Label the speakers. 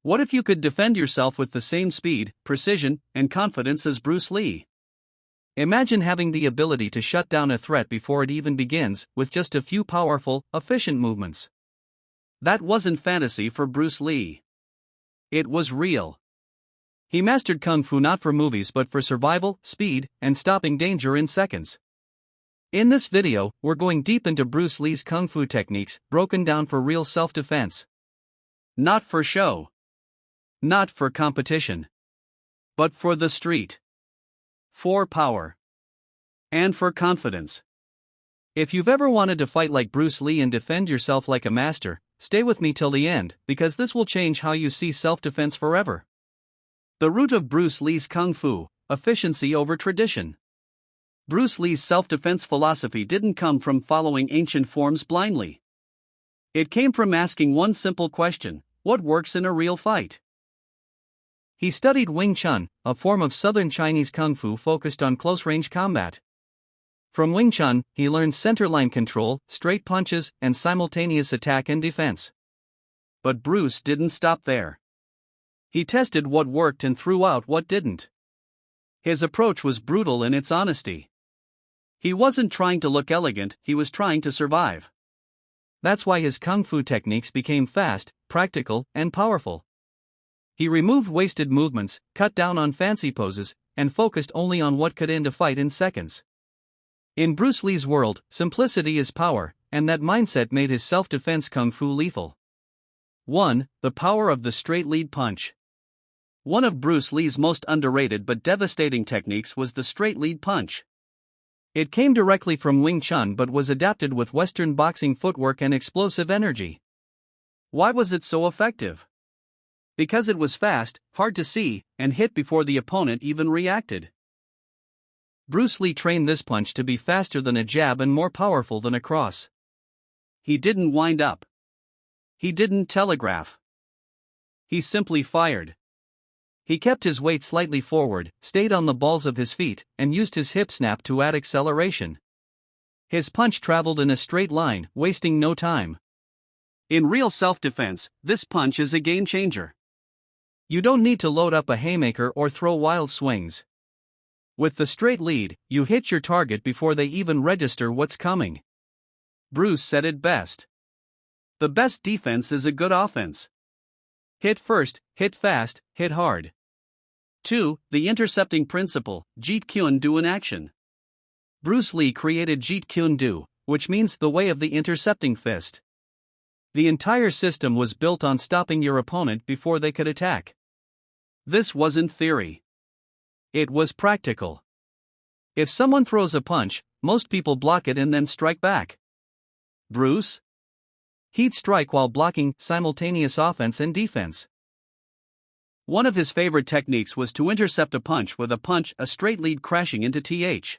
Speaker 1: What if you could defend yourself with the same speed, precision, and confidence as Bruce Lee? Imagine having the ability to shut down a threat before it even begins, with just a few powerful, efficient movements. That wasn't fantasy for Bruce Lee. It was real. He mastered Kung Fu not for movies but for survival, speed, and stopping danger in seconds. In this video, we're going deep into Bruce Lee's Kung Fu techniques, broken down for real self-defense. Not for show. Not for competition. But for the street. For power. And for confidence. If you've ever wanted to fight like Bruce Lee and defend yourself like a master, stay with me till the end, because this will change how you see self-defense forever. The root of Bruce Lee's Kung Fu: efficiency over tradition. Bruce Lee's self-defense philosophy didn't come from following ancient forms blindly. It came from asking one simple question: what works in a real fight? He studied Wing Chun, a form of southern Chinese Kung Fu focused on close-range combat. From Wing Chun, he learned center-line control, straight punches, and simultaneous attack and defense. But Bruce didn't stop there. He tested what worked and threw out what didn't. His approach was brutal in its honesty. He wasn't trying to look elegant, he was trying to survive. That's why his Kung Fu techniques became fast, practical, and powerful. He removed wasted movements, cut down on fancy poses, and focused only on what could end a fight in seconds. In Bruce Lee's world, simplicity is power, and that mindset made his self-defense Kung Fu lethal. 1. The power of the straight lead punch. One of Bruce Lee's most underrated but devastating techniques was the straight lead punch. It came directly from Wing Chun but was adapted with Western boxing footwork and explosive energy. Why was it so effective? Because it was fast, hard to see, and hit before the opponent even reacted. Bruce Lee trained this punch to be faster than a jab and more powerful than a cross. He didn't wind up. He didn't telegraph. He simply fired. He kept his weight slightly forward, stayed on the balls of his feet, and used his hip snap to add acceleration. His punch traveled in a straight line, wasting no time. In real self-defense, this punch is a game changer. You don't need to load up a haymaker or throw wild swings. With the straight lead, you hit your target before they even register what's coming. Bruce said it best. The best defense is a good offense. Hit first, hit fast, hit hard. 2. The Intercepting Principle, Jeet Kune Do in action. Bruce Lee created Jeet Kune Do, which means the way of the intercepting fist. The entire system was built on stopping your opponent before they could attack. This wasn't theory. It was practical. If someone throws a punch, most people block it and then strike back. Bruce? He'd strike while blocking simultaneous offense and defense. One of his favorite techniques was to intercept a punch with a straight lead crashing into TH.